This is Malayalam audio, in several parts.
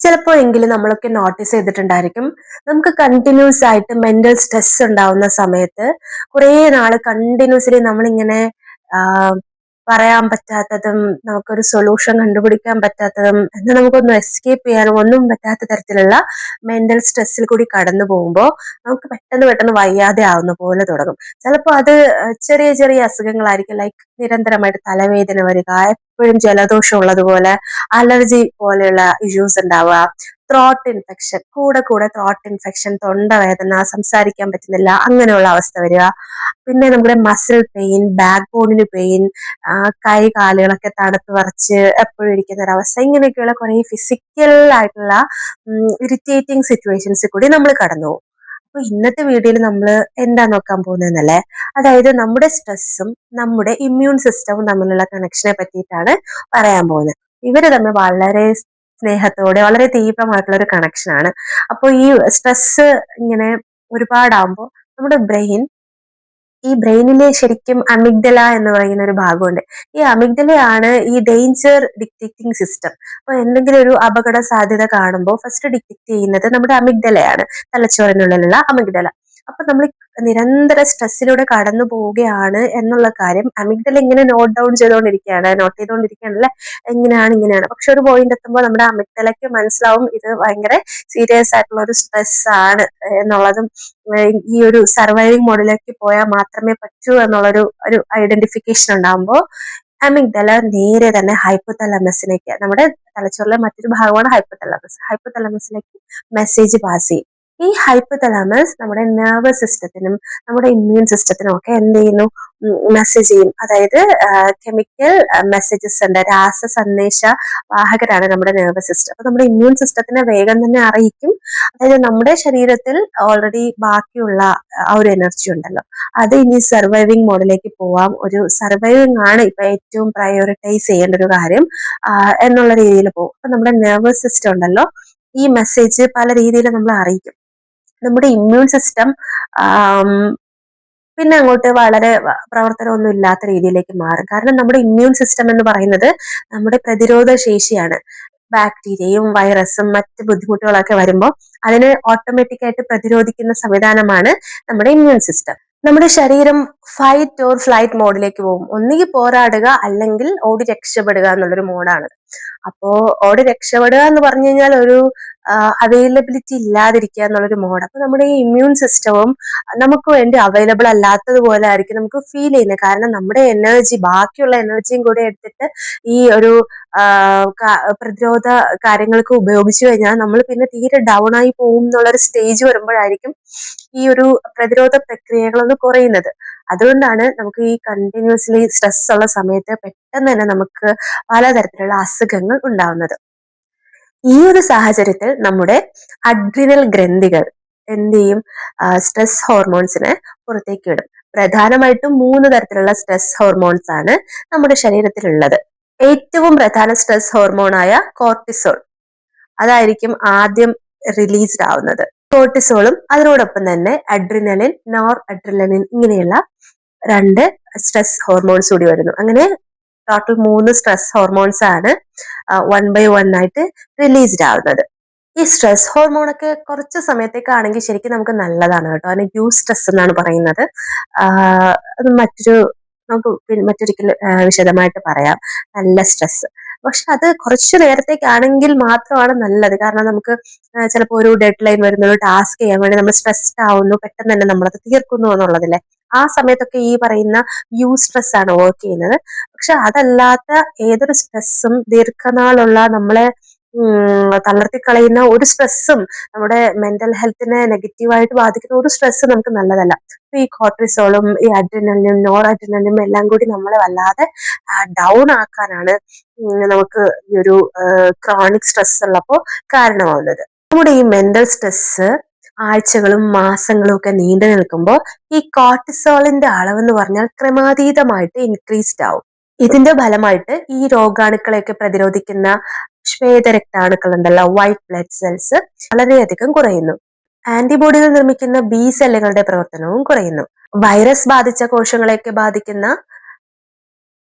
ചിലപ്പോഴെങ്കിലും നമ്മളൊക്കെ നോട്ടീസ് ചെയ്തിട്ടുണ്ടായിരിക്കും. നമുക്ക് കണ്ടിന്യൂസ് ആയിട്ട് മെന്റൽ സ്ട്രെസ് ഉണ്ടാവുന്ന സമയത്ത് കുറേ നാള് കണ്ടിന്യൂസ്ലി നമ്മളിങ്ങനെ ആഹ് പറയാൻ പറ്റാത്തതും, നമുക്കൊരു സൊല്യൂഷൻ കണ്ടുപിടിക്കാൻ പറ്റാത്തതും, എന്നാൽ നമുക്കൊന്ന് എസ്കേപ്പ് ചെയ്യാനും ഒന്നും പറ്റാത്ത തരത്തിലുള്ള മെന്റൽ സ്ട്രെസ്സിൽ കൂടി കടന്നു പോകുമ്പോൾ നമുക്ക് പെട്ടെന്ന് പെട്ടെന്ന് വയ്യാതെ ആവുന്ന പോലെ തുടങ്ങും. ചിലപ്പോൾ അത് ചെറിയ ചെറിയ അസുഖങ്ങളായിരിക്കും. ലൈക്ക് നിരന്തരമായിട്ട് തലവേദന വരിക, എപ്പോഴും ജലദോഷം ഉള്ളതുപോലെ, അലർജി പോലെയുള്ള ഇഷ്യൂസ് ഉണ്ടാവുക, ത്രോട്ട് ഇൻഫെക്ഷൻ, കൂടെ കൂടെ ത്രോട്ട് ഇൻഫെക്ഷൻ, തൊണ്ടവേദന, സംസാരിക്കാൻ പറ്റുന്നില്ല, അങ്ങനെയുള്ള അവസ്ഥ വരിക. പിന്നെ നമ്മുടെ മസിൽ പെയിൻ, ബാക്ക് ബോണിന് പെയിൻ, കൈ കാലുകളൊക്കെ തണുത്ത് വിറച്ച് എപ്പോഴും ഇരിക്കുന്ന ഒരവസ്ഥ, ഇങ്ങനെയൊക്കെയുള്ള കുറെ ഫിസിക്കൽ ആയിട്ടുള്ള ഇറിറ്റേറ്റിംഗ് സിറ്റുവേഷൻസിൽ കൂടി നമ്മൾ കടന്നു പോകും. അപ്പൊ ഇന്നത്തെ വീഡിയോയിൽ നമ്മൾ എന്താ നോക്കാൻ പോകുന്നതെന്നല്ലേ, അതായത് നമ്മുടെ സ്ട്രെസ്സും നമ്മുടെ ഇമ്മ്യൂൺ സിസ്റ്റവും തമ്മിലുള്ള കണക്ഷനെ പറ്റിയിട്ടാണ് പറയാൻ പോകുന്നത്. ഇവര് തമ്മിൽ വളരെ സ്നേഹത്തോടെ വളരെ തീവ്രമായിട്ടുള്ള ഒരു കണക്ഷനാണ്. അപ്പോൾ ഈ സ്ട്രെസ് ഇങ്ങനെ ഒരുപാടാകുമ്പോൾ നമ്മുടെ ഈ ബ്രെയിനിലെ ശരിക്കും അമിഗ്ഡല എന്ന് പറയുന്ന ഒരു ഭാഗമുണ്ട്. ഈ അമിഗ്ഡലയാണ് ഈ ഡേഞ്ചർ ഡിറ്റക്റ്റിംഗ് സിസ്റ്റം. അപ്പൊ എന്തെങ്കിലും ഒരു അപകട സാധ്യത കാണുമ്പോൾ ഫസ്റ്റ് ഡിറ്റക്ട് ചെയ്യുന്നത് നമ്മുടെ അമിഗ്ഡലയാണ്, തലച്ചോറിനുള്ളിലുള്ള അമിഗ്ഡല. അപ്പൊ നമ്മൾ നിരന്തര സ്ട്രെസ്സിലൂടെ കടന്നു പോവുകയാണ് എന്നുള്ള കാര്യം അമിഗ്ഡല ഇങ്ങനെ നോട്ട് ചെയ്തുകൊണ്ടിരിക്കുകയാണ് അല്ലെ, ഇങ്ങനെയാണ്. പക്ഷെ ഒരു പോയിന്റ് എത്തുമ്പോൾ നമ്മുടെ അമിഗ്ഡലയ്ക്ക് മനസ്സിലാവും ഇത് ഭയങ്കര സീരിയസ് ആയിട്ടുള്ള ഒരു സ്ട്രെസ് ആണ് എന്നുള്ളതും, ഈ ഒരു സർവൈവിംഗ് മോഡിലേക്ക് പോയാൽ മാത്രമേ പറ്റൂ എന്നുള്ളൊരു ഒരു ഐഡന്റിഫിക്കേഷൻ ഉണ്ടാകുമ്പോൾ അമിഗ്ഡല നേരെ തന്നെ ഹൈപ്പോതലമസിലേക്ക്, നമ്മുടെ തലച്ചോറിലെ മറ്റൊരു ഭാഗമാണ് ഹൈപ്പോതലമസിലേക്ക് മെസ്സേജ് പാസ് ചെയ്യും. ഈ ഹൈപ്പോതലാമസ് നമ്മുടെ നെർവസ് സിസ്റ്റത്തിനും നമ്മുടെ ഇമ്മ്യൂൺ സിസ്റ്റത്തിനും ഒക്കെ എന്ത് ചെയ്യുന്നു, മെസ്സേജ് ചെയ്യും. അതായത് കെമിക്കൽ മെസ്സേജസ് ഉണ്ട്, രാസ സന്ദേശ വാഹകരാണ് നമ്മുടെ നെർവസ് സിസ്റ്റം. അപ്പൊ നമ്മുടെ ഇമ്മ്യൂൺ സിസ്റ്റത്തിനെ വേഗം തന്നെ അറിയിക്കും. അതായത് നമ്മുടെ ശരീരത്തിൽ ഓൾറെഡി ബാക്കിയുള്ള ആ ഒരു എനർജി ഉണ്ടല്ലോ, അത് ഇനി സർവൈവിംഗ് മോഡിലേക്ക് പോവാം, ഒരു സർവൈവിംഗ് ആണ് ഇപ്പൊ ഏറ്റവും പ്രയോറിറ്റൈസ് ചെയ്യേണ്ട ഒരു കാര്യം എന്നുള്ള രീതിയിൽ പോകും. അപ്പൊ നമ്മുടെ നെർവസ് സിസ്റ്റം ഉണ്ടല്ലോ, ഈ മെസ്സേജ് പല രീതിയിൽ നമ്മൾ അറിയിക്കും. നമ്മുടെ ഇമ്മ്യൂൺ സിസ്റ്റം പിന്നെ അങ്ങോട്ട് വളരെ പ്രവർത്തനമൊന്നും ഇല്ലാത്ത രീതിയിലേക്ക് മാറും. കാരണം നമ്മുടെ ഇമ്മ്യൂൺ സിസ്റ്റം എന്ന് പറയുന്നത് നമ്മുടെ പ്രതിരോധ ശേഷിയാണ്. ബാക്ടീരിയയും വൈറസും മറ്റ് ബുദ്ധിമുട്ടുകളൊക്കെ വരുമ്പോൾ അതിനെ ഓട്ടോമാറ്റിക് ആയിട്ട് പ്രതിരോധിക്കുന്ന സംവിധാനമാണ് നമ്മുടെ ഇമ്മ്യൂൺ സിസ്റ്റം. നമ്മുടെ ശരീരം ഫൈറ്റ് ഓർ ഫ്ലൈറ്റ് മോഡിലേക്ക് പോകും. ഒന്നുകിൽ പോരാടുക അല്ലെങ്കിൽ ഓടി രക്ഷപ്പെടുക എന്നുള്ളൊരു മോഡാണ്. അപ്പോ ഓടി രക്ഷപ്പെടുക എന്ന് പറഞ്ഞു കഴിഞ്ഞാൽ ഒരു അവൈലബിലിറ്റി ഇല്ലാതിരിക്കുക എന്നുള്ളൊരു മോഡ്. അപ്പൊ നമ്മുടെ ഈ ഇമ്മ്യൂൺ സിസ്റ്റവും നമുക്ക് വേണ്ടി അവൈലബിൾ അല്ലാത്തതുപോലെ ആയിരിക്കും നമുക്ക് ഫീൽ ചെയ്യുന്നത്. കാരണം നമ്മുടെ എനർജി, ബാക്കിയുള്ള എനർജിയും കൂടെ എടുത്തിട്ട് ഈ ഒരു പ്രതിരോധ കാര്യങ്ങൾക്ക് ഉപയോഗിച്ചു കഴിഞ്ഞാൽ നമ്മൾ പിന്നെ തീരെ ഡൗൺ ആയി പോകും എന്നുള്ളൊരു സ്റ്റേജ് വരുമ്പോഴായിരിക്കും ഈ ഒരു പ്രതിരോധ പ്രക്രിയകളൊന്ന് കുറയുന്നത്. അതുകൊണ്ടാണ് നമുക്ക് ഈ കണ്ടിന്യൂസ്ലി സ്ട്രെസ് ഉള്ള സമയത്ത് പെട്ടെന്ന് തന്നെ നമുക്ക് പലതരത്തിലുള്ള അസുഖങ്ങൾ ഉണ്ടാവുന്നത്. ഈ ഒരു സാഹചര്യത്തിൽ നമ്മുടെ അഡ്രിനൽ ഗ്രന്ഥികൾ എന്ത് ചെയ്യും, സ്ട്രെസ് ഹോർമോൺസിനെ പുറത്തേക്ക് വിടും. പ്രധാനമായിട്ടും 3 തരത്തിലുള്ള സ്ട്രെസ് ഹോർമോൺസ് ആണ് നമ്മുടെ ശരീരത്തിലുള്ളത്. ഏറ്റവും പ്രധാന സ്ട്രെസ് ഹോർമോണായ കോർട്ടിസോൾ, അതായിരിക്കും ആദ്യം റിലീസ്ഡ് ആവുന്നത്. കോർട്ടിസോളും അതിനോടൊപ്പം തന്നെ അഡ്രിനലിൻ, നോർ അഡ്രിനലിൻ, ഇങ്ങനെയുള്ള 2 സ്ട്രെസ് ഹോർമോൺസ് കൂടി വരുന്നു. അങ്ങനെ ടോട്ടൽ 3 സ്ട്രെസ് ഹോർമോൺസ് ആണ് 1 by 1 ആയിട്ട് റിലീസ്ഡ് ആവുന്നത്. ഈ സ്ട്രെസ് ഹോർമോൺ ഒക്കെ കുറച്ച് സമയത്തേക്കാണെങ്കിൽ ശരിക്കും നമുക്ക് നല്ലതാണ് കേട്ടോ. അതിന് സ്ട്രെസ് എന്നാണ് പറയുന്നത്. അത് നമുക്ക് മറ്റൊരിക്കൽ വിശദമായിട്ട് പറയാം, നല്ല സ്ട്രെസ്. പക്ഷെ അത് കുറച്ചു നേരത്തേക്കാണെങ്കിൽ മാത്രമാണ് നല്ലത്. കാരണം നമുക്ക് ചിലപ്പോൾ ഒരു ഡെഡ് ലൈൻ വരുന്ന ഒരു ടാസ്ക് ചെയ്യാൻ വേണ്ടി നമ്മൾ സ്ട്രെസ്ഡ് ആവുന്നു, പെട്ടെന്ന് തന്നെ നമ്മളത് തീർക്കുന്നു എന്നുള്ളതില്ലേ, ആ സമയത്തൊക്കെ ഈ പറയുന്ന സ്ട്രെസ് ആണ് വർക്ക് ചെയ്യുന്നത്. പക്ഷെ അതല്ലാത്ത ഏതൊരു സ്ട്രെസ്സും, ദീർഘനാളുള്ള നമ്മളെ തളർത്തിക്കളയുന്ന ഒരു സ്ട്രെസ്സും, നമ്മുടെ മെന്റൽ ഹെൽത്തിനെ നെഗറ്റീവായിട്ട് ബാധിക്കുന്ന ഒരു സ്ട്രെസ്സും നമുക്ക് നല്ലതല്ല. ഈ കോർട്ടിസോളും ഈ അഡ്രിനലിനും നോർ അഡ്രിനലിനും എല്ലാം കൂടി നമ്മളെ വല്ലാതെ ഡൗൺ ആക്കാനാണ് നമുക്ക് ഈ ഒരു ക്രോണിക് സ്ട്രെസ് ഉള്ളപ്പോൾ കാരണമാവുന്നത്. നമ്മുടെ ഈ മെന്റൽ സ്ട്രെസ് ആഴ്ചകളും മാസങ്ങളും ഒക്കെ നീണ്ടു നിൽക്കുമ്പോൾ ഈ കോർട്ടിസോളിന്റെ അളവെന്ന് പറഞ്ഞാൽ ക്രമാതീതമായിട്ട് ഇൻക്രീസ്ഡ് ആവും. ഇതിന്റെ ഫലമായിട്ട് ഈ രോഗാണുക്കളെയൊക്കെ പ്രതിരോധിക്കുന്ന ശ്വേതരക്താണുക്കൾ ഉണ്ടല്ലോ, വൈറ്റ് ബ്ലഡ് സെൽസ്, വളരെയധികം കുറയുന്നു. ആന്റിബോഡികൾ നിർമ്മിക്കുന്ന ബി സെല്ലുകളുടെ പ്രവർത്തനവും കുറയുന്നു. വൈറസ് ബാധിച്ച കോശങ്ങളെയൊക്കെ ബാധിക്കുന്ന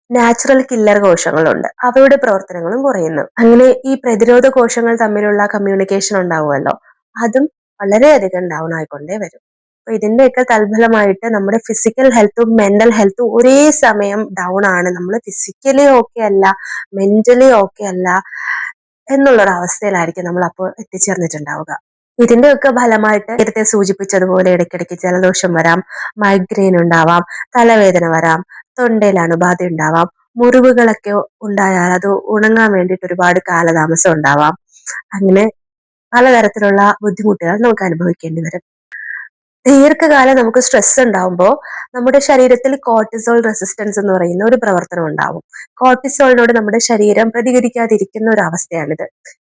നാച്ചുറൽ കില്ലർ കോശങ്ങളുണ്ട്. അവയുടെ പ്രവർത്തനങ്ങളും കുറയുന്നു. അങ്ങനെ ഈ പ്രതിരോധ കോശങ്ങൾ തമ്മിലുള്ള കമ്മ്യൂണിക്കേഷൻ ഉണ്ടാവുമല്ലോ, അതും വളരെയധികം ഡൗൺ ആയിക്കൊണ്ടേ വരും. അപ്പൊ ഇതിന്റെയൊക്കെ തൽഫലമായിട്ട് നമ്മുടെ ഫിസിക്കൽ ഹെൽത്തും മെന്റൽ ഹെൽത്തും ഒരേ സമയം ഡൗൺ ആണ്. നമ്മൾ ഫിസിക്കലി ഓക്കെ അല്ല, മെന്റലി ഓക്കെ അല്ല എന്നുള്ളൊരവസ്ഥയിലായിരിക്കും നമ്മൾ അപ്പോൾ എത്തിച്ചേർന്നിട്ടുണ്ടാവുക. ഇതിന്റെയൊക്കെ ഫലമായിട്ട് നേരത്തെ സൂചിപ്പിച്ചതുപോലെ ഇടയ്ക്കിടയ്ക്ക് ജലദോഷം വരാം, മൈഗ്രെയിൻ ഉണ്ടാവാം, തലവേദന വരാം, തൊണ്ടയിൽ അണുബാധ ഉണ്ടാവാം, മുറിവുകളൊക്കെ ഉണ്ടായാൽ അത് ഉണങ്ങാൻ വേണ്ടിയിട്ട് ഒരുപാട് കാലതാമസം ഉണ്ടാവാം. അങ്ങനെ പലതരത്തിലുള്ള ബുദ്ധിമുട്ടുകൾ നമുക്ക് അനുഭവിക്കേണ്ടി വരും. ദീർഘകാലം നമുക്ക് സ്ട്രെസ് ഉണ്ടാവുമ്പോൾ നമ്മുടെ ശരീരത്തിൽ കോർട്ടിസോൾ റെസിസ്റ്റൻസ് എന്ന് പറയുന്ന ഒരു പ്രവർത്തനം ഉണ്ടാവും. കോർട്ടിസോളിനോട് നമ്മുടെ ശരീരം പ്രതികരിക്കാതിരിക്കുന്ന ഒരു അവസ്ഥയാണിത്.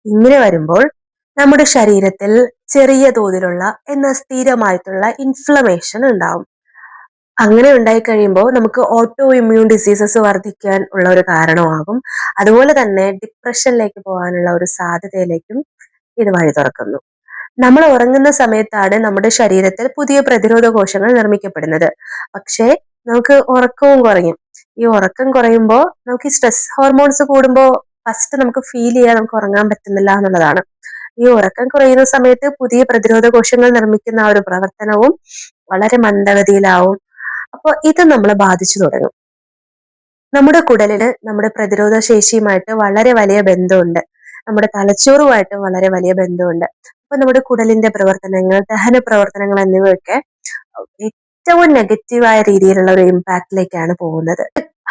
ഇങ്ങനെ വരുമ്പോൾ നമ്മുടെ ശരീരത്തിൽ ചെറിയ തോതിലുള്ള എന്നാൽ സ്ഥിരമായിട്ടുള്ള ഇൻഫ്ലമേഷൻ ഉണ്ടാവും. അങ്ങനെ ഉണ്ടായി കഴിയുമ്പോൾ നമുക്ക് ഓട്ടോ ഇമ്മ്യൂൺ ഡിസീസസ് വർദ്ധിക്കാൻ ഉള്ള ഒരു കാരണമാകും. അതുപോലെ തന്നെ ഡിപ്രഷനിലേക്ക് പോകാനുള്ള ഒരു സാധ്യതയിലേക്കും ഇത് വഴി തുറക്കുന്നു. നമ്മൾ ഉറങ്ങുന്ന സമയത്താണ് നമ്മുടെ ശരീരത്തിൽ പുതിയ പ്രതിരോധ കോശങ്ങൾ നിർമ്മിക്കപ്പെടുന്നത്. പക്ഷേ നമുക്ക് ഉറക്കവും കുറയും. ഈ ഉറക്കം കുറയുമ്പോൾ നമുക്ക് ഈ സ്ട്രെസ് ഹോർമോൺസ് കൂടുമ്പോൾ ഫസ്റ്റ് നമുക്ക് ഫീൽ ചെയ്യാൻ നമുക്ക് ഉറങ്ങാൻ പറ്റുന്നില്ല എന്നുള്ളതാണ്. ഈ ഉറക്കം കുറയുന്ന സമയത്ത് പുതിയ പ്രതിരോധ കോശങ്ങൾ നിർമ്മിക്കുന്ന ആ ഒരു പ്രവർത്തനവും വളരെ മന്ദഗതിയിലാവും. അപ്പോൾ ഇത് നമ്മളെ ബാധിച്ചു തുടങ്ങും. നമ്മുടെ കുടലിന് നമ്മുടെ പ്രതിരോധ ശേഷിയുമായിട്ട് വളരെ വലിയ ബന്ധമുണ്ട്. നമ്മുടെ തലച്ചോറുമായിട്ട് വളരെ വലിയ ബന്ധമുണ്ട്. അപ്പൊ നമ്മുടെ കുടലിന്റെ പ്രവർത്തനങ്ങൾ, ദഹന പ്രവർത്തനങ്ങൾ എന്നിവയൊക്കെ ഏറ്റവും നെഗറ്റീവായ രീതിയിലുള്ള ഒരു ഇമ്പാക്റ്റിലേക്കാണ് പോകുന്നത്.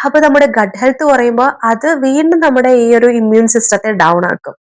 അപ്പൊ നമ്മുടെ ഗട്ട് ഹെൽത്ത് കുറയുമ്പോൾ അത് വീണ്ടും നമ്മുടെ ഈ ഒരു ഇമ്മ്യൂൺ സിസ്റ്റത്തെ ഡൗൺ ആക്കും.